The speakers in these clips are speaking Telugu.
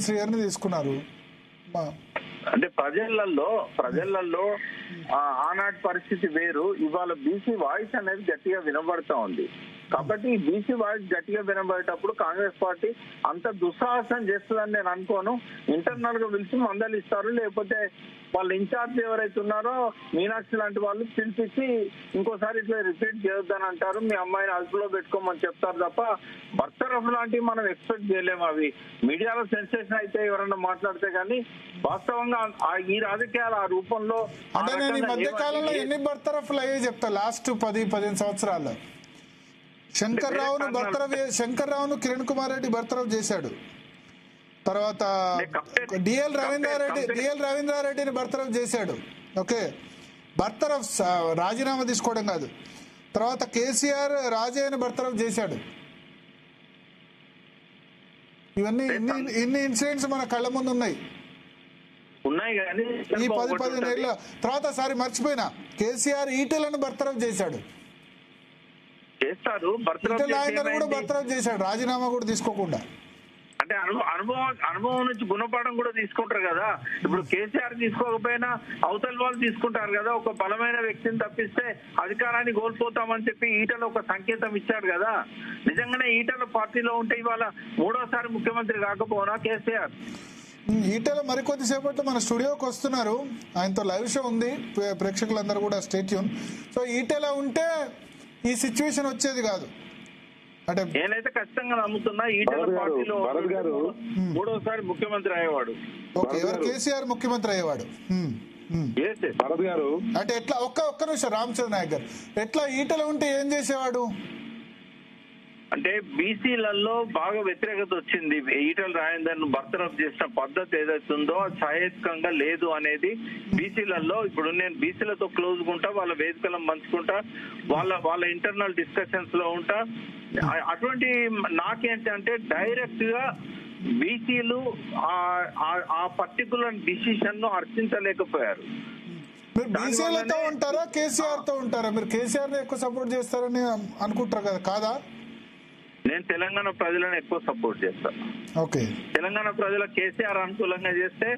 శ్రీగారిని తీసుకున్నారు. అంటే ప్రజలలో ఆనాటి పరిస్థితి వేరు, ఇవాళ బీసీ వాయిస్ అనేది గట్టిగా వినబడతా ఉంది. కాబట్టి బీసీ వాయిస్ గట్టిగా వినబడేటప్పుడు కాంగ్రెస్ పార్టీ అంత దుస్సాహసం చేస్తుందని నేను అనుకోను. ఇంటర్నల్ గా పిలిచి మందలిస్తారు, లేకపోతే వాళ్ళ ఇన్ఛార్జ్ ఎవరైతే ఉన్నారో మీనాక్షి లాంటి వాళ్ళు పిలిపించి ఇంకోసారి ఇట్లా రిపీట్ చేయొద్దని అంటారు, మీ అమ్మాయిని అదుపులో పెట్టుకోమని చెప్తారు తప్ప బర్తరఫ్ లాంటివి మనం ఎక్స్పెక్ట్ చేయలేము. అవి మీడియాలో సెన్సేషన్ అయితే ఎవరన్నా మాట్లాడితే కానీ వాస్తవంగా ఈ రాజకీయాలు ఆ రూపంలో. అంటే నేను ఈ మధ్య కాలంలో ఎన్ని బర్తరఫ్లు అయ్యే చెప్తా, లాస్ట్ 10-15 సంవత్సరాల్లో శంకర్రావును కిరణ్ కుమార్ రెడ్డి బర్తరఫ్ చేశాడు. తర్వాత డిఎల్ రవీంద్రారెడ్డిని బర్తరఫ్ చేశాడు. ఓకే, బర్తరఫ్ రాజీనామా తీసుకోవడం కాదు. తర్వాత కేసీఆర్ రాజయ్యని బర్తరఫ్ చేశాడు. ఇవన్నీ ఇన్ని ఇన్సిడెంట్స్ మన కళ్ళ ముందు ఉన్నాయి ఈ 10-15 ఏళ్ళ తర్వాత. సారి మర్చిపోయినా, కేసీఆర్ ఈటెలను బర్తరఫ్ చేశాడు, కూడా బర్తరఫ్ చేశాడు, రాజీనామా కూడా తీసుకోకుండా. అంటే అనుభవం నుంచి గుణపాఠం కూడా తీసుకుంటారు కదా. ఇప్పుడు కేసీఆర్ తీసుకోకపోయినా అవతల వాళ్ళు తీసుకుంటారు కదా. ఒక బలమైన వ్యక్తిని తప్పిస్తే అధికారాన్ని కోల్పోతామని చెప్పి ఈటల ఒక సంకేతం ఇచ్చాడు కదా. నిజంగానే ఈటల పార్టీలో ఉంటే ఇవాళ 3వ ముఖ్యమంత్రి కాకపోనా కేసీఆర్? ఈటల మరికొద్ది సేపట్లో మన స్టూడియోకి వస్తున్నారు, ఆయనతో లైవ్ షో ఉంది, ప్రేక్షకులందరూ కూడా స్టే ట్యూన్. సో ఈటల ఉంటే ఈ సిచ్యువేషన్ వచ్చేది కాదు. అంటే నేనైతే ఖచ్చితంగా నమ్ముతున్నా ఈటల పార్టీలో 3వ ముఖ్యమంత్రి అయ్యేవాడు. ఓకే, ఎవరు? కేసీఆర్ ముఖ్యమంత్రి అయ్యేవాడు. అంటే ఎట్లా? ఒక్క నిమిషం, రామచంద్ర నాయక్ గారు, ఎట్లా ఈటల ఉంటే ఏం చేసేవాడు? అంటే బీసీలలో బాగా వ్యతిరేకత వచ్చింది. ఈటల రాజేందర్ ను బర్తరఫ్ చేసిన పద్ధతి ఏదైతుందో అది సహేతుకంగా లేదు అనేది బీసీలలో. ఇప్పుడు నేను బీసీలతో క్లోజ్ ఉంటా, వాళ్ళ వేదికలను పంచుకుంటా, వాళ్ళ ఇంటర్నల్ డిస్కషన్స్ లో ఉంటా. అటువంటి నాకేంటంటే డైరెక్ట్ గా బీసీలు ఆ పర్టికులర్ డిసిషన్ ను అర్థించలేకపోయారు. మీరు బీసీలతో ఉంటారా, కేసీఆర్ తో ఉంటారా? మీరు కేసీఆర్ ని ఎక్కువ సపోర్ట్ చేస్తారని అనుకుంటారు కదా, కాదా? నేను తెలంగాణ ప్రజలను ఎక్కువ సపోర్ట్ చేస్తాను. ఓకే, తెలంగాణ ప్రజల కేసీఆర్ అనుకూలంగా చేస్తే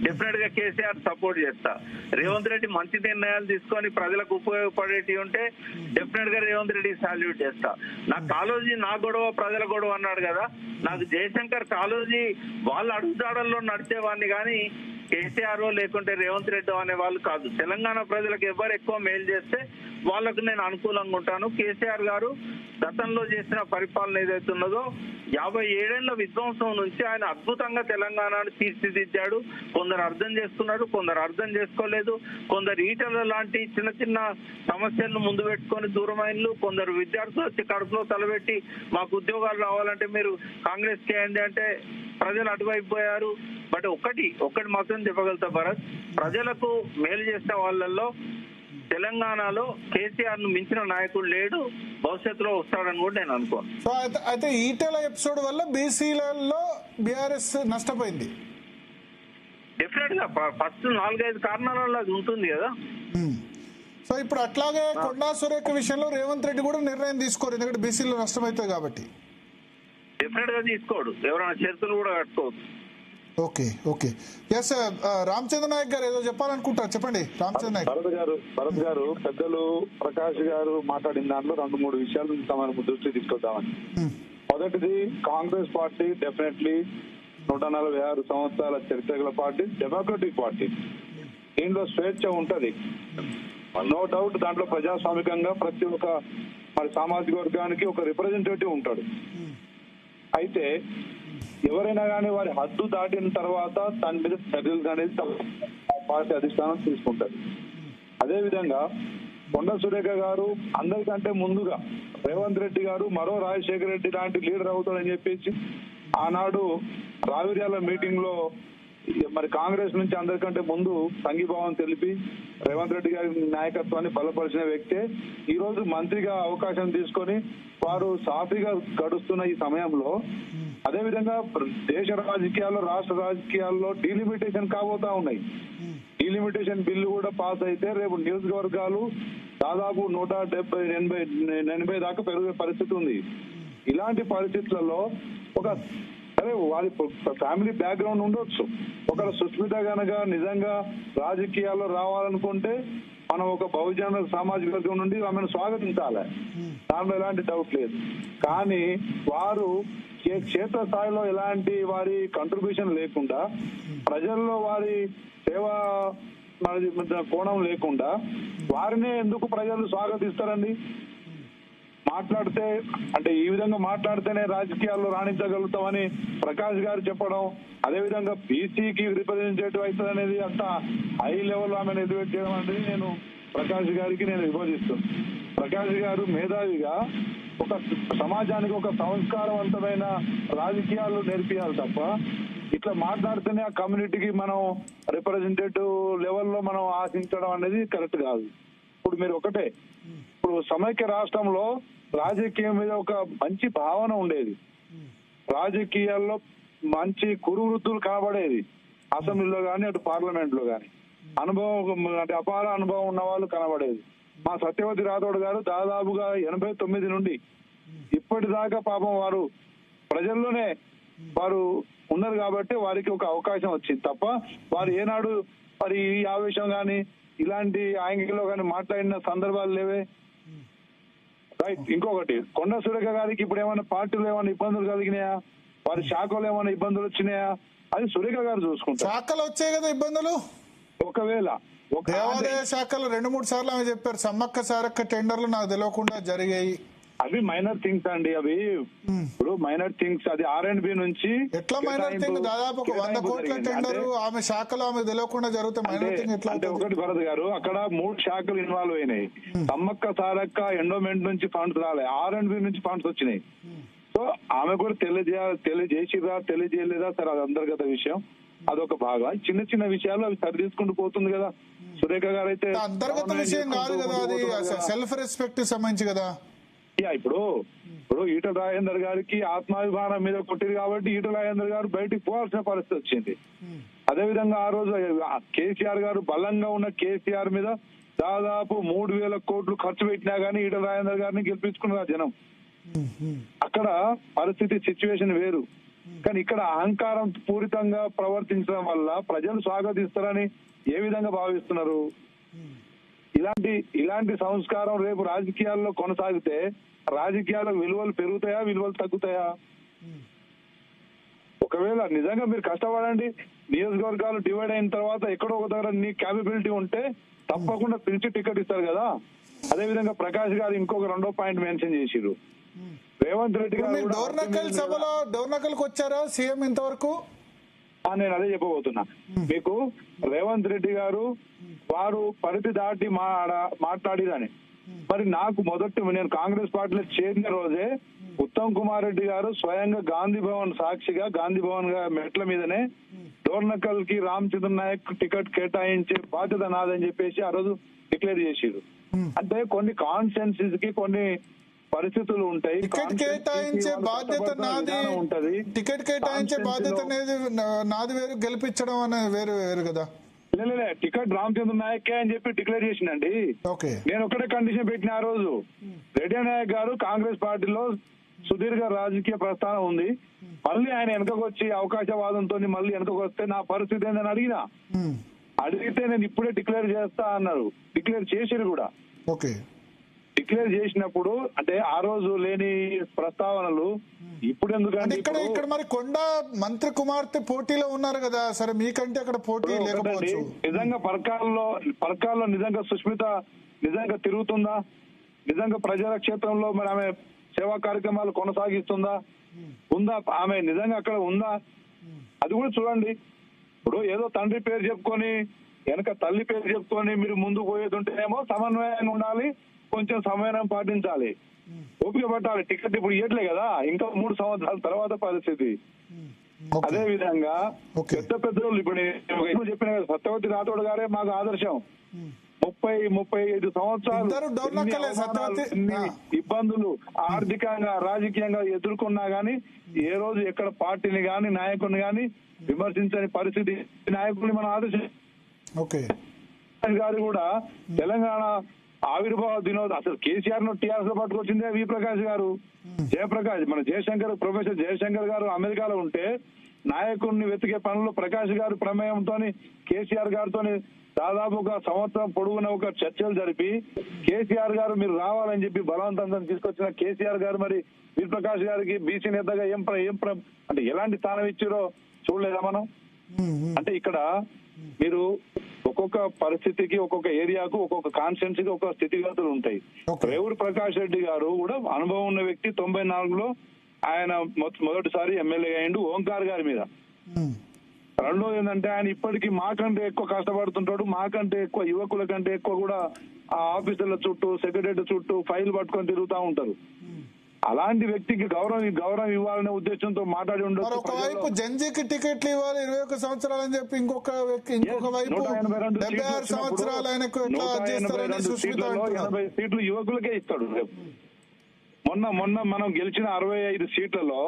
డెఫినెట్ గా కేసీఆర్ సపోర్ట్ చేస్తా. రేవంత్ రెడ్డి మంచి నిర్ణయాలు తీసుకొని ప్రజలకు ఉపయోగపడేటి ఉంటే డెఫినెట్ గా రేవంత్ రెడ్డి సాల్యూట్ చేస్తా. నా కాలోజీ నా గొడవ ప్రజల గొడవ అన్నాడు కదా, నాకు జయశంకర్ కాలోజీ వాళ్ళ అడుగుదాడల్లో నడిచేవాడిని కానీ కేసీఆర్ లేకుంటే రేవంత్ రెడ్డి అనే వాళ్ళు కాదు. తెలంగాణ ప్రజలకు ఎవరు ఎక్కువ మేలు చేస్తే వాళ్లకు నేను అనుకూలంగా ఉంటాను. కేసీఆర్ గారు గతంలో చేసిన పరిపాలన ఏదైతే ఉన్నదో 57 ఏళ్ల విధ్వంసం నుంచి ఆయన అద్భుతంగా తెలంగాణను తీర్చిదిద్దాడు. కొందరు అర్థం చేసుకున్నారు, కొందరు అర్థం చేసుకోలేదు. కొందరు ఈటల లాంటి చిన్న చిన్న సమస్యలను ముందు పెట్టుకొని దూరమైనలు, కొందరు విద్యార్థులు వచ్చి కడుపులో తలబెట్టి మాకు ఉద్యోగాలు రావాలంటే మీరు కాంగ్రెస్ చేయండి అంటే ప్రజలు అటువైపోయారు. బట్ ఒకటి మాత్రం చెప్పగలుగుతా భరత్, ప్రజలకు మేలు చేసిన వాళ్ళల్లో తెలంగాణలో కేసీఆర్ ను మించిన నాయకుడు లేడు, భవిష్యత్తులో వస్తాడని కూడా నేను అనుకోను. సో అయితే ఈటెల ఎపిసోడ్ వల్ల బీసీలలో బీఆర్ఎస్ నష్టపోయింది. డెఫినెట్ గా ఫస్ట్ 4-5 కారణాలలో అది ఉంటుంది కదా. సో ఇప్పుడు అట్లాగే కొండా సురేఖ విషయంలో రేవంత్ రెడ్డి కూడా నిర్ణయం తీసుకోరు, ఎందుకంటే బీసీలో నష్టమవుతుంది కాబట్టి. డెఫినెట్ గా తీసుకోడు, ఎవరైనా చేతులు కూడా కట్టుకోవచ్చు. ఓకే, ఎస్ రామచంద్ర నాయక్ గారు ఏదో చెప్పాలనుకుంటారు, చెప్పండి. రామచంద్ర నాయక్ భరత్ గారు పెద్దలు ప్రకాష్ గారు మాట్లాడిన దాంట్లో 2-3 విషయాలు మనం దృష్టి తీసుకొద్దామని. మొదటిది, కాంగ్రెస్ పార్టీ డెఫినెట్లీ 146 సంవత్సరాల చరిత్ర గల పార్టీ, డెమోక్రటిక్ పార్టీ. దీంట్లో స్వేచ్ఛ ఉంటది, నో డౌట్. దాంట్లో ప్రజాస్వామికంగా ప్రతి ఒక్క మరి సామాజిక వర్గానికి ఒక రిప్రజెంటేటివ్ ఉంటాడు. అయితే ఎవరైనా కానీ వారి హద్దు దాటిన తర్వాత దాని మీద చర్యలు అనేది పార్టీ అధిష్టానం తీసుకుంటారు. అదేవిధంగా కొండా సురేఖ గారు అందరికంటే ముందుగా రేవంత్ రెడ్డి గారు మరో రాజశేఖర రెడ్డి లాంటి లీడర్ అవుతాడని చెప్పేసి ఆనాడు రావిర్యాల మీటింగ్ లో మరి కాంగ్రెస్ నుంచి అందరికంటే ముందు సంఘీభావం తెలిపి రేవంత్ రెడ్డి గారి నాయకత్వాన్ని బలపరిచిన వ్యక్తే ఈ రోజు మంత్రిగా అవకాశం తీసుకొని వారు సాఫీగా గడుస్తున్న ఈ సమయంలో, అదేవిధంగా దేశ రాజకీయాల్లో రాష్ట్ర రాజకీయాల్లో డీలిమిటేషన్ కాబోతా ఉన్నాయి. డీలిమిటేషన్ బిల్లు కూడా పాస్ అయితే రేపు నియోజకవర్గాలు దాదాపు 170-80 దాకా పెరిగే పరిస్థితి ఉంది. ఇలాంటి పరిస్థితులలో ఒక సరే వారి ఫ్యామిలీ బ్యాక్గ్రౌండ్ ఉండొచ్చు. ఒకవేళ సుస్మిత గనక నిజంగా రాజకీయాల్లో రావాలనుకుంటే మనం ఒక బహుజన సామాజిక వర్గం నుండి ఆమెను స్వాగతించాలి, దాంట్లో ఎలాంటి డౌట్ లేదు. కానీ వారు క్షేత్ర స్థాయిలో ఎలాంటి వారి కంట్రిబ్యూషన్ లేకుండా, ప్రజల్లో వారి సేవా కోణం లేకుండా వారినే ఎందుకు ప్రజలు స్వాగతిస్తారండి? మాట్లాడితే అంటే ఈ విధంగా మాట్లాడితేనే రాజకీయాల్లో రాణించగలుగుతామని ప్రకాష్ గారు చెప్పడం, అదేవిధంగా బీసీకి రిప్రజెంటేటివ్ అవుతుంది అనేది అంత హై లెవెల్ ఆమెను ఎలివేట్ చేయడం అనేది నేను ప్రకాష్ గారికి నేను విభజిస్తున్నాను. ప్రకాష్ గారు మేధావిగా ఒక సమాజానికి ఒక సంస్కారవంతమైన రాజకీయాలు నేర్పియాలి తప్ప ఇట్లా మాట్లాడితేనే ఆ కమ్యూనిటీకి మనం రిప్రజెంటేటివ్ లెవెల్లో మనం ఆశించడం అనేది కరెక్ట్ కాదు. ఇప్పుడు మీరు ఒకటే, ఇప్పుడు సమైక్య రాష్ట్రంలో రాజకీయం మీద ఒక మంచి భావన ఉండేది, రాజకీయాల్లో మంచి కురువృత్తులు కనబడేది, అసెంబ్లీలో కానీ అటు పార్లమెంట్ లో కానీ అనుభవం అంటే అపార అనుభవం ఉన్న వాళ్ళు కనబడేది. మా సత్యవతి రాథోడ్ గారు దాదాపుగా 89 నుండి ఇప్పటిదాకా పాపం వారు ప్రజల్లోనే వారు ఉన్నారు కాబట్టి వారికి ఒక అవకాశం వచ్చింది తప్ప వారు ఏనాడు మరి ఈ ఆవేశం గాని ఇలాంటి యాంగిల్లో కానీ మాట్లాడిన సందర్భాలు లేవే. రైట్. ఇంకొకటి, కొండ సురేఖ గారికి ఇప్పుడు ఏమైనా పార్టీలో ఏమైనా ఇబ్బందులు కలిగినాయా, వారి శాఖలో ఏమైనా ఇబ్బందులు వచ్చినాయా, అది సురేఖ గారు చూసుకుంటారు. శాఖలు వచ్చాయి కదా ఇబ్బందులు. ఒకవేళ దేవాదాయ శాఖలో 2-3 సార్లు ఆమె చెప్పారు సమ్మక్క సారక్క టెండర్లు నాకు తెలియకుండా జరిగాయి. అవి మైనర్ థింగ్స్ అండి, అవి ఇప్పుడు మైనర్ థింగ్స్. అది R&B నుంచి ఎట్లా మైనర్ థింగ్? దాదాపు 100 కోట్ల టెండర్ ఆమె శాఖలో ఆమె తెలియకుండా జరిగితే మైనర్ థింగ్ ఎట్లా? అంటే ఒకటి భరత్ గారు, అక్కడ 3 శాఖలు ఇన్వాల్వ్ అయినాయి. సమ్మక్క సారక్క ఎండోమెంట్ నుంచి ఫండ్స్ రాలే, R&B నుంచి ఫండ్స్ వచ్చినాయి. సో ఆమె కూడా తెలియజేసిరా తెలియజేయలేదా సరే అది అంతర్గత విషయం, అదొక భాగం. చిన్న చిన్న విషయాలు అవి సరి తీసుకుంటూ పోతుంది కదా. సురేఖ గారు అయితే అంతర్గత విషయం కాదు కదా, అది సెల్ఫ్ రెస్పెక్ట్ సంబంధించి కదా. ఇప్పుడు ఈటల రాజేందర్ గారికి ఆత్మాభిమానం మీద కొట్టింది కాబట్టి ఈటల రాజేందర్ గారు బయటికి పోవాల్సిన పరిస్థితి వచ్చింది. అదేవిధంగా ఆ రోజు కేసీఆర్ గారు బలంగా ఉన్న కేసీఆర్ మీద దాదాపు 3,000 కోట్లు ఖర్చు పెట్టినా గానీ ఈటల రాజేందర్ గారిని గెలిపించుకున్నారు జనం. అక్కడ పరిస్థితి సిచ్యువేషన్ వేరు. కానీ ఇక్కడ అహంకారం పూరితంగా ప్రవర్తించడం వల్ల ప్రజలు స్వాగతిస్తారని ఏ విధంగా భావిస్తున్నారు? ఇలాంటి సంస్కారం రేపు రాజకీయాల్లో కొనసాగితే రాజకీయాల విలువలు పెరుగుతాయా, విలువలు తగ్గుతాయా? ఒకవేళ నిజంగా మీరు కష్టపడండి, నియోజకవర్గాలు డివైడ్ అయిన తర్వాత ఎక్కడో ఒక దగ్గర నీ క్యాపబిలిటీ ఉంటే తప్పకుండా పిలిచి టికెట్ ఇస్తారు కదా. అదే విధంగా ప్రకాష్ గారు ఇంకొక 2వ పాయింట్ మెన్షన్ చేసిరు, రేవంత్ రెడ్డి గారు డోర్నకల్ సభలో డోర్నకల్కి వచ్చారా సీఎం ఇంతవరకు? నేను అదే చెప్పబోతున్నా మీకు. రేవంత్ రెడ్డి గారు వారు పరిధి దాటి మాట్లాడిదని మరి నాకు నేను కాంగ్రెస్ పార్టీలో చేరిన రోజే ఉత్తమ్ కుమార్ రెడ్డి గారు స్వయంగా గాంధీ భవన్ సాక్షిగా గాంధీ భవన్ మెట్ల మీదనే డోర్నకల్ కి రామచంద్ర నాయక్ టికెట్ కేటాయించే బాధ్యత నాదని చెప్పేసి ఆ రోజు డిక్లేర్ చేసిరు. అంటే కొన్ని కాన్స్టిట్యున్సీస్ కి కొన్ని పరిస్థితులు ఉంటాయి, టికెట్ కేటాయించే బాధ్యత నాది ఉంటది, టికెట్ కేటాయించే బాధ్యత అనేది నాది వేరు, గెలిపించడం అనేది వేరు వేరు కదా. టికెట్ రామచంద్ర నాయక్ అని చెప్పి డిక్లేర్ చేసిందండి. నేను ఒకటే కండిషన్ పెట్టిన ఆ రోజు, రెడ్డి నాయక్ గారు కాంగ్రెస్ పార్టీలో సుదీర్ఘ రాజకీయ ప్రస్థానం ఉంది, మళ్ళీ ఆయన వెనకకు వచ్చి అవకాశవాదంతో మళ్ళీ వెనకకు వస్తే నా పరిస్థితి ఏందని అడిగితే నేను ఇప్పుడే డిక్లేర్ చేస్తా అన్నారు. డిక్లేర్ చేసిరు కూడా. డిక్లేర్ చేసినప్పుడు అంటే ఆ రోజు లేని ప్రస్తావనలు ఇప్పుడు ఎందుకంటే ఇక్కడ మరి కొండ మంత్రి కుమార్తె పోటీలో ఉన్నారు కదా, సరే మీకంటే అక్కడ పోటీ లేకపోవచ్చు. నిజంగా పర్కాల్లో నిజంగా సుస్మిత నిజంగా తిరుగుతుందా? నిజంగా ప్రజల క్షేత్రంలో మరి ఆమె సేవా కార్యక్రమాలు కొనసాగిస్తుందా? ఉందా? ఆమె నిజంగా అక్కడ ఉందా? అది కూడా చూడండి. ఇప్పుడు ఏదో తండ్రి పేరు చెప్పుకొని వెనక తల్లి పేరు చెప్పుకొని మీరు ముందుకు పోయేది ఉంటేనేమో సమన్వయంగా ఉండాలి, కొంచెం సమయం పాటించాలి, ఓపిక పట్టాలి. టికెట్ ఇప్పుడు ఇవ్వట్లే కదా, ఇంకా 3 సంవత్సరాల తర్వాత పరిస్థితి. అదే విధంగా పెద్దలు ఇప్పుడు చెప్పిన సత్యవతి రాథోడ్ గారే మాకు ఆదర్శం. 30-35 సంవత్సరాలు ఇబ్బందులు ఆర్థికంగా రాజకీయంగా ఎదుర్కొన్నా గానీ ఏ రోజు ఎక్కడ పార్టీని గాని నాయకుడిని గాని విమర్శించని పరిస్థితి నాయకుడిని మనం ఆదర్శం గారు కూడా తెలంగాణ ఆవిర్భావ దినోత్సవం అసలు కేసీఆర్ ను టీఆర్ఎస్ లో పట్టుకొచ్చిందే వి ప్రకాష్ గారు. జయప్రకాష్ మన జయశంకర్ ప్రొఫెసర్ జయశంకర్ గారు అమెరికాలో ఉంటే నాయకుడిని వెతికే పనులు ప్రకాష్ గారి ప్రమేయంతో కేసీఆర్ గారితో దాదాపు ఒక సంవత్సరం పొడవున ఒక చర్చలు జరిపి కేసీఆర్ గారు మీరు రావాలని చెప్పి బలవంతంగా తీసుకొచ్చిన కేసీఆర్ గారు మరి వి ప్రకాష్ గారికి బీసీ నేతగా అంటే ఎలాంటి స్థానం ఇచ్చారో చూడలేదా మనం? అంటే ఇక్కడ మీరు ఒక్కొక్క పరిస్థితికి ఒక్కొక్క ఏరియాకు ఒక్కొక్క కాన్స్టిట్యున్సీకి ఒక్కొక్క స్థితిగతులు ఉంటాయి. రేవూరి ప్రకాష్ రెడ్డి గారు కూడా అనుభవం ఉన్న వ్యక్తి. 94లో ఆయన మొదటిసారి ఎమ్మెల్యే అయ్యిండు ఓంకార్ గారి మీద. రెండోది ఏంటంటే ఆయన ఇప్పటికీ మాకంటే ఎక్కువ కష్టపడుతుంటాడు, మాకంటే ఎక్కువ యువకుల కంటే ఎక్కువ కూడా ఆ ఆఫీసర్ల చుట్టూ సెక్రటరీ చుట్టూ ఫైల్ పట్టుకొని తిరుగుతూ ఉంటారు. అలాంటి వ్యక్తికి గౌరవం ఇవ్వాలనే ఉద్దేశంతో మాట్లాడి ఉండొచ్చు. ఒకవైపు జంజీకి టికెట్లు ఇవ్వాలి 21 సంవత్సరాలు అని చెప్పి ఇంకొక వైపు 76 సంవత్సరాలు ఆయనకు ఎట్లా చేస్తారని సుష్మిత అంటున్నారు. 80 సీట్లు యువకులకే ఇస్తాడు. మొన్న మనం గెలిచిన 65 సీట్లలో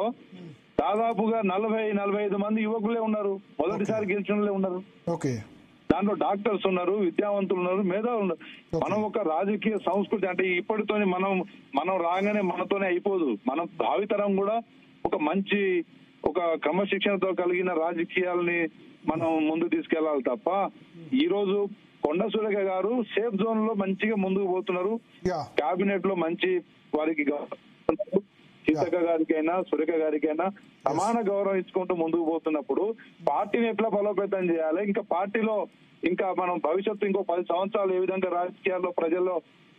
దాదాపుగా 40-45 మంది యువకులే ఉన్నారు. మొదటిసారి గెలిచిన ఉన్నారు. ఓకే, దాంట్లో డాక్టర్స్ ఉన్నారు, విద్యావంతులు ఉన్నారు, మేధావులు ఉన్నారు. మనం ఒక రాజకీయ సంస్కృతి అంటే ఇప్పటితోనే మనం రాగానే మనతోనే అయిపోదు. మనం భావితరం కూడా ఒక మంచి ఒక క్రమశిక్షణతో కలిగిన రాజకీయాలని మనం ముందుకు తీసుకెళ్లాలి తప్ప ఈ రోజు కొండ సురేఖ గారు సేఫ్ జోన్ లో మంచిగా ముందుకు పోతున్నారు. కేబినెట్ లో మంచి వారికి సీతక్క గారికైనా సురేఖ గారికైనా సమాన గౌరవం ఇచ్చుకుంటూ ముందుకు పోతున్నప్పుడు పార్టీని ఎట్లా బలోపేతం చేయాలి, ఇంకా పార్టీలో ఇంకా మనం భవిష్యత్తు ఇంకో 10 సంవత్సరాలు ఏ విధంగా రాజకీయాల్లో ప్రజల్లో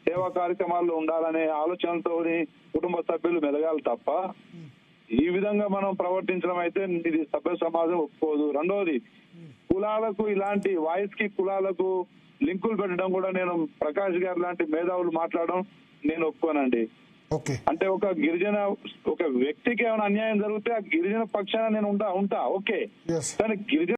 సేవా కార్యక్రమాల్లో ఉండాలనే ఆలోచనతో కుటుంబ సభ్యులు మెలగాలి తప్ప ఈ విధంగా మనం ప్రవర్తించడం అయితే ఇది సభ్య సమాజం ఒప్పుకోదు. రెండవది కులాలకు ఇలాంటి వాయిస్ కి కులాలకు లింకులు పెట్టడం కూడా నేను ప్రకాష్ గారు లాంటి మేధావులు మాట్లాడడం నేను ఒప్పుకోనండి. అంటే ఒక గిరిజన ఒక వ్యక్తికి ఏమైనా అన్యాయం జరిగితే ఆ గిరిజన పక్షాన నేను ఉంటా ఓకే, కానీ గిరిజన